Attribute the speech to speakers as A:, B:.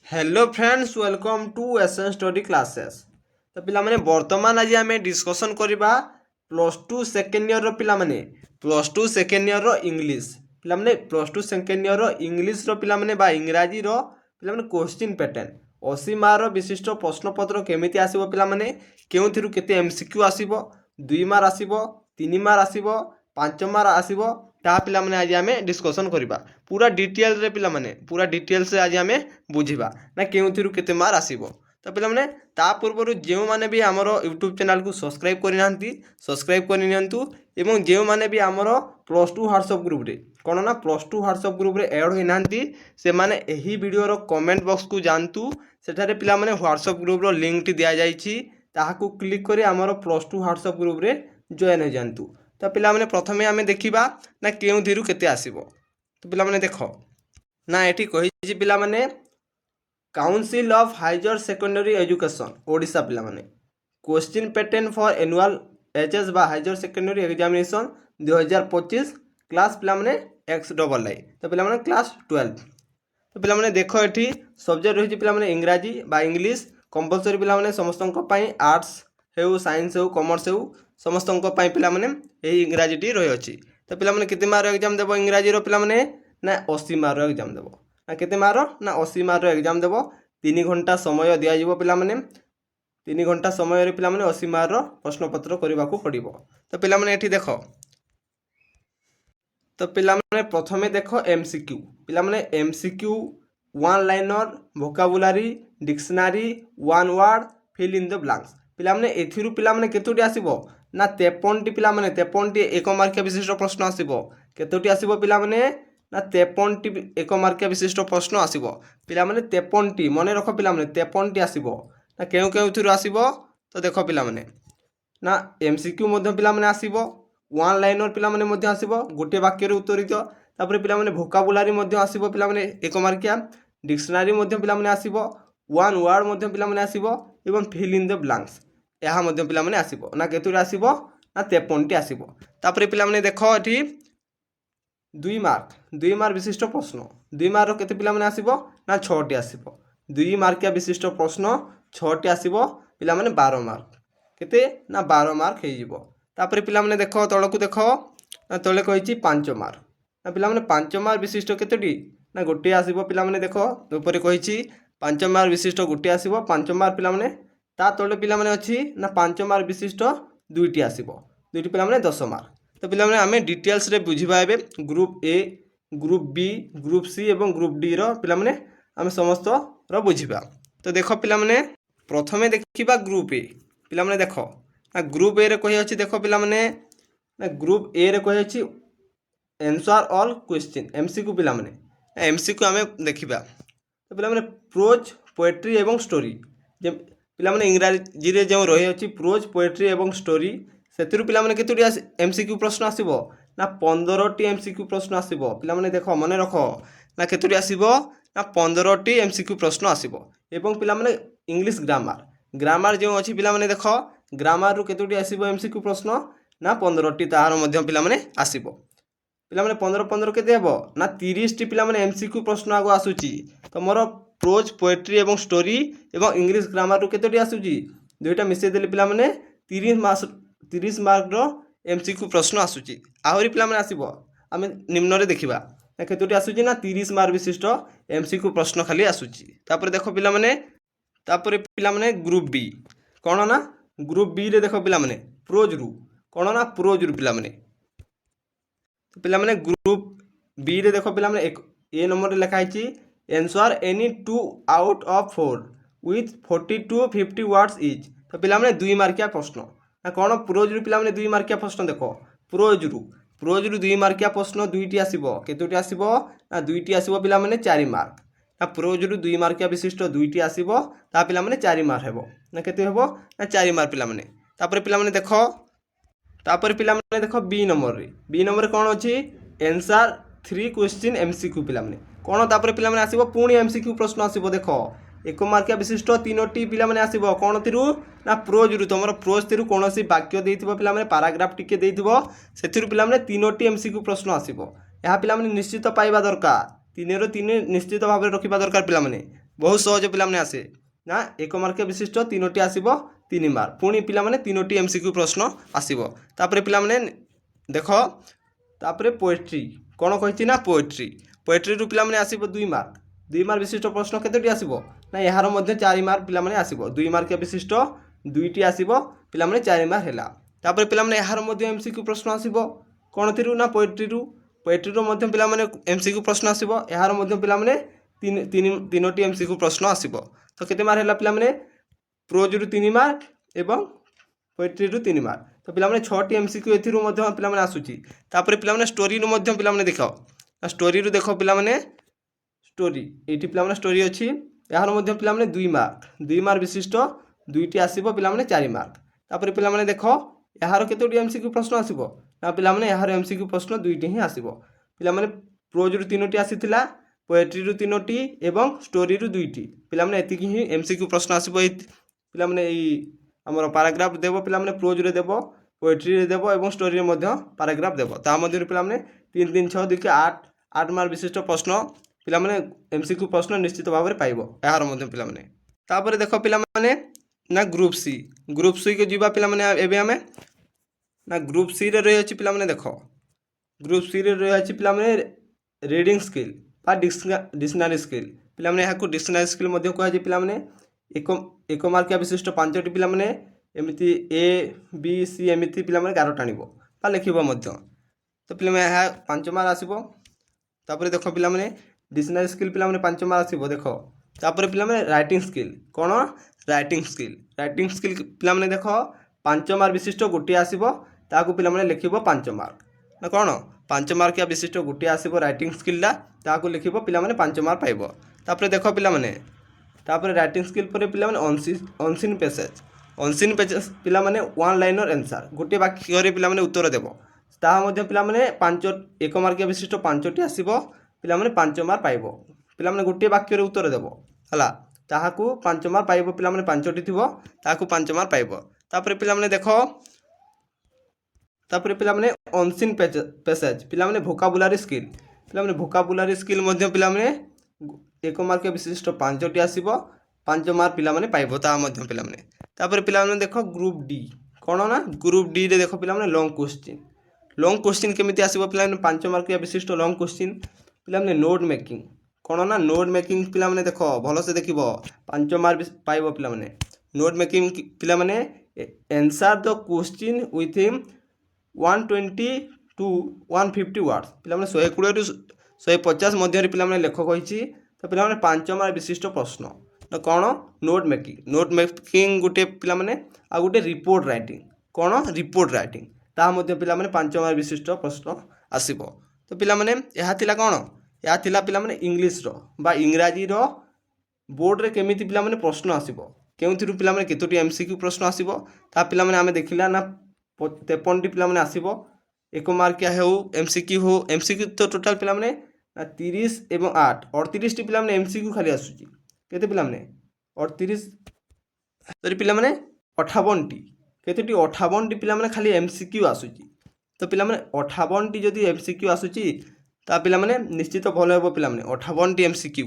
A: Hello friends welcome to SN study classes. तो पिलामाने वर्तमान आज आम डिस्कसन करवा प्लस टू सेकेंड इयर पिलामाने plus two second year English पिलामाने plus two second year English पिलामाने बा इंग्राजी पिलामाने क्वेश्चन पैटर्न 80 मार्क विशिष्ट प्रश्नपत्र केमिति आसीबो पिलामाने केउथिरु केते एमसीक्यू आसीबो 2 मार्क आसीबो 3 मार्क आसीबो 5 मार्क आसीबो ता पिलामाने आज आम डिस्कसन करवा पूरा डिटेल रे पिलामाने पूरा डिटेल्स आज आम बुझिबा ना केउथिरु केते मार्क आसीबो। तो पिलामाने ता पूर्व जो माने भी आमर यूट्यूब चैनल को सब्सक्राइब करि नांती सब्सक्राइब करि नियंतु एवं जो माने भी आमर प्लस टू व्हाट्सएप ग्रुप रे कौन ना प्लस टू व्हाट्सएप ग्रुप रे ऐड होई नांती से माने एही वीडियो रो कमेंट बॉक्स को जानतु सेठारे पिलामाने व्हाट्सएप ग्रुप रो लिंक टी दिया जाईची ताहाकू क्लिक करी आमर प्लस टू व्हाट्सएप ग्रुप रे जॉइन हो जानतु। तो पिलामाने प्रथमे आमे देखिबा ना केउथिरु केते आसीबो। तो पिलामाने देखो ना एठी कहिछि पिलामाने council of higher secondary education Odisha पिलामाने question pattern for annual HS बा हायर सेकेंडरी एग्जामिनेशन 2025 क्लास पिलामाने एक्स डबल आई। तो पिलामाने क्लास 12। तो पिलामाने देखो एठी सब्जेक्ट रही पिलामाने इंग्राजी बा इंग्लिश कंपलसरी पिलामाने समस्तଙ୍କ ପାଇଁ आर्ट्स हेउ साइंस हेउ कॉमर्स हेउ समस्तଙ୍କ ପାଇଁ पिलामाने एही इंग्राजीटी रही अछि। तो पिलामाने केते मार्क एग्जाम देबो इंग्राजी रो पिलामाने ना 80 मार्क एग्जाम देबो ना केते मार्क ना 80 मार्क एग्जाम देबो 3 घंटा समय दिया जिवो पिलामाने 3 घंटा समय रे पिलामाने 80 मार्क प्रश्नपत्र करबाकू पड़िबो। तो पिलामाने एठी देखो तो पिलामाने प्रथमे देखो एमसीक्यू पिलामाने MCQ one liner vocabulary dictionary one word fill in the blanks पिलामाने एथिरु पिलामाने केतोटी आसीबो ना 53 टी पिलामाने 53 टी एक मार्किया विशिष्ट प्रश्न आसीबो केतोटी आसीबो पिलामाने ना 53 टी एक मार्किया विशिष्ट प्रश्न आसीबो पिलामाने 53 टी मने रखो पिलामाने 53 टी आसीबो ना केउ केउ थिरु आसीबो। तो देखो पिलामाने ना एमसीक्यू मध्ये पिलामाने आसीबो वन लाइनर पिलामाने मध्ये आसीबो गोटे वाक्य रे उत्तरित तापर पिलामाने वोकाबुलारी मध्ये आसीबो पिलामाने एक मार्किया डिक्शनरी मध्ये पिलामाने आसीबो वन वर्ड मध्ये पिलामाने आसीबो एवं फिल इन द ब्लैंक्स यहाँ मध्ये पिलामाने आसीबो ना केतुरे आसीबो ना 53 टी आसीबो। तापर पिलामाने देखो एठी 2 मार्क विशिष्ट प्रश्न 2 मार्क केते पिलामाने आसीबो ना 6 टी आसीबो 2 मार्किया विशिष्ट प्रश्न 6 टी आसीबो पिलामाने 12 मार्क केते ना 12 मार्क हे जिवो। तापर पिलामाने देखो तळकू देखो ना तळे कहिछि 5 मार्क ना पिलामाने 5 मार्क विशिष्ट केतेटी ना गोटे आसीबो पिलामाने देखो ऊपर कहिछि 5 मार्क विशिष्ट गोटे आसीबो 5 मार्क पिलामाने ता तळे पिलामाने अछि ना 5 मार्क विशिष्ट दुईटी आसीबो दुईटी पिलामाने 10 मार्क। तो पिलामाने आमे डिटेल्स रे बुझिबा एबे group A group B group C एवं ग्रुप डी रो पिलामाने आमे समस्त रो बुझिबा। तो देखो पिलामाने प्रथमे देखिबा ग्रुप ए पिलामाने देखो ना ग्रुप ए रे कहि अछि देखो पिलामाने ना ग्रुप ए रे कहि अछि आंसर ऑल क्वेश्चन एमसीक्यू पिलामाने एमसीक्यू आमे देखिबा। तो पिलामाने प्रोज पोएट्री एवं स्टोरी जे पिलामाने इंग्राजी रे जो रही अछि प्रोज पोएट्री एवं स्टोरी सेतिरु पिलामाने केतुटी एमसीक्यू प्रश्न आसीबो ना 15 टी एमसीक्यू प्रश्न आसीबो पिलामाने देखो मने रखो ना केतुटी आसीबो ना 15 टी एमसीक्यू प्रश्न आसीबो एवं पिलामाने इंग्लिश ग्रामर जो अछि पिलामाने देखो ग्रामर रु केतुटी आसीबो एमसीक्यू प्रश्न ना 15 टी ताहार मध्य पिलामाने आसीबो पिलामाने 15 केते हेबो ना 30 टी पिलामाने एमसीक्यू प्रश्न आगो आसुची। तो मोर प्रोज पोएट्री एवं स्टोरी एवं इंग्लिश ग्रामर रु केतोटी आसुची दुईटा मिसे देले पिलामाने 30 मार्क रो एमसीक्यू प्रश्न आसुची आहुरी पिलामाने आसीबो आमे निम्न रे देखिबा ना केतोटी आसुची ना 30 मार्क विशिष्ट एमसीक्यू प्रश्न खाली आसुची। तापर देखो पिलामाने तापर पिलामाने ग्रुप बी कोन ना ग्रुप बी रे देखो पिलामाने प्रोज रु कोन ना प्रोज रु पिलामाने तो पिलामाने ग्रुप बी रे देखो पिलामाने एक ए नंबर रे लिखा आइछि answer any 2 out of 4 with 40 to 50 words each. तो पिलामाने 2 मार्किया प्रश्न ना कोन प्रोज रु पिलामाने 2 मार्किया प्रश्न देखो प्रोज रु 2 मार्किया प्रश्न दुईटी आसीबो केतोटी आसीबो ना दुईटी आसीबो पिलामाने 4 मार्क ना प्रोज रु 2 मार्किया विशिष्ट दुईटी आसीबो ता पिलामाने 4 मार्क हेबो ना केते हेबो ना 4 मार्क पिलामाने। तापर पिलामाने देखो तापर पिलामाने देखो बी नंबर रे कोन अछि आंसर 3 क्वेश्चन एमसीक्यू पिलामाने कोन तापर पिलामाने आसीबो पुणी एमसीक्यू प्रश्न आसीबो देखो एक मार्किया विशिष्ट 3टी पिलामाने आसीबो कोन थिरु ना प्रोज रु तमरो प्रोज थिरु कोनोसी वाक्य देइथिबो पिलामाने पैराग्राफ टिके देइथिबो सेथिरु पिलामाने 3टी एमसीक्यू प्रश्न आसीबो यहा पिलामाने निश्चित पाइबा दरकार 3 रो 3 निश्चित भाबरे रखिबा दरकार पिलामाने बहुत सहज पिलाने आसे ना 1 मार्किया विशिष्ट 3टी आसीबो 3 मार्क पुणी पिलाने 3टी एमसीक्यू प्रश्न आसीबो तापरे पिलाने देख तापरे पोएट्री कौन कही ना पोएट्री रु पिलाने आसीबो 2 मार्क विशिष्ट प्रश्न केतोटी आसीबो ना यार मध्य 4 मार्क पिलाने आसीबो 2 मार्किया विशिष्ट 2टी आसीबो पिलाने 4 मार्क हैला तापरे पिलाने यार मध्य एमसीक्यू प्रश्न आसीबो कौन थी ना पोएट्री रो मध्य पिलाने एमसीक्यू प्रश्न आसीबो यार मध्य पिलाने 3टी एमसीक्यू प्रश्न आसीबो तो केते मार्क हैला पिलाने प्रोज रु 3 मार्क एवं पोएट्री रु 3 मार्क तो पिलाने 6टी एमसीक्यू एथिरु मध्य पिलाने आसुची तापरे पिलाने स्टोरी रु मध्य पिलाने देखो स्टोरी रु देखो पिलाने स्टोरी एठी पिलाने स्टोरी अछि यार मध्य पिलाने 2 मार्क विशिष्ट 2टी आसीबो पिलाने 4 मार्क तापरे पिलाने देखो यार केतोटी एमसीक्यू प्रश्न आसीबो ना पिलाने यार एमसीक्यू प्रश्न 2टी ही आसीबो पिलाने प्रोज रु 3टी आसीथिला पोएट्री रु 3टी एवं स्टोरी रु 2टी पिलाने एतिकी ही एमसीक्यू प्रश्न आसीबो पिलाने एई हमर पैराग्राफ देबो पिलाने प्रोज रे देबो पोएट्री रे देबो एवं स्टोरी रे मध्य पैराग्राफ देबो ता मध्य पिलाने 3 3 6 2 8 मार्क विशिष्ट प्रश्न पिलाने एमसीक्यू प्रश्न निश्चित भाव में पाइबो यार मध्य पिलाने तापर देखो पिलाने ना ग्रुप सी के जीवा पिलाने एबे हमें ना ग्रुप सी रे रही अछि पिलाने देखो ग्रुप सी रे रही अछि पिलाने रीडिंग स्किल बा डिक्शनरी स्किल पिलाने याकू डिक्शनरी स्किल मध्य कह जे पिलाने एक मार्किया विशिष्ट 5टी पिलाने एमिति ए बी सी एमिति पिलाने गार टाणिबो बा लिखिबो मध्य तो पिलाने यह 5 मार्क आसीबो तापर देखो पिलाने डिक्शनरी स्किल पिलाने 5 मार्क आसीबो देखो तापर पिलाने राइटिंग स्किल कौन राइटिंग स्किल पिलाने देखो 5 मार्क विशिष्ट गोटे आसीबो ताकू पिलाने लिखिबो 5 मार्क ना कौन 5 मार्किया विशिष्ट गोटे आसीबो राइटिंग स्किल ताकू लिखिबो पिलाने 5 मार्क पाइबो तापर देखो पिलाने तापर राइटिंग स्किल पर पिलाने अनसीन पेजेस पिलाने 1 लाइनर आंसर गोटे वाक्य रे पिलाने उत्तर देबो ता मध्य पिलाने 1 मार्किया विशिष्ट 5टी आसीबो पिलाने 5 मार्क पाइबो पिलाने गोटे वाक्य रे उत्तर देबो हला ताहाकू 5 मार्क पाइबो पिलाने 5टी थिबो ताहाकू 5 मार्क पाइबो तापर पिलाने देखो तापर पिलाने अनसीन पैसेज पिलाने वोकाबुलारी स्किल मध्य पिलाने 1 मार्किया विशिष्ट 5टी आसीबो 5 मार्क पिलाने पाइबो ता मध्य पिलाने तापर पिलाने देखो ग्रुप डी कौन ना ग्रुप डी रे देखो पिलाने लॉन्ग क्वेश्चन केमिति आसीबो पिलाने 5 मार्किया विशिष्ट लॉन्ग क्वेश्चन पिलाने नोट मेकिंग कौन ना नोट मेकिंग पिलाने देखो भलो से देखिबो 5 मार्क पाइबो पिलाने नोट मेकिंग पिलाने answer the question with 120 to 150 words पिलाने 120 रु 150 मध्य पिलाने लेख कही तो पिलाने 5 मार्क विशिष्ट प्रश्न तो कौन नोट मेकिंग गोटे पिलाने आ गोटे रिपोर्ट राइटिंग कौन रिपोर्ट राइटिंग ता मध्य पिलाने 5 मार्क विशिष्ट प्रश्न आसीबो तो पिलाने यह थिला कौन यह थिला पिलाने इंग्लिश रो बा इंग्राजी रो बोर्ड रे केमिति पिलाने प्रश्न आसीबो केउथिरु पिलाने केतोटी एमसीक्यू प्रश्न आसीबो ता पिलाने आमे देखिला ना 53टी पिलाने आसीबो 1 मार्किया हो एमसीक्यू तो टोटल पिलाने 30 एवं 8 38टी पिलाने एमसीक्यू खाली आसुची केते पिलाने 38 सॉरी पिलाने 58टी केतेटी 58टी पिलाने खाली एमसीक्यू आसुची तो पिलाने 58टी जदि एमसीक्यू आसुची ता पिलाने निश्चित भलो हेबो पिलाने 58टी एमसीक्यू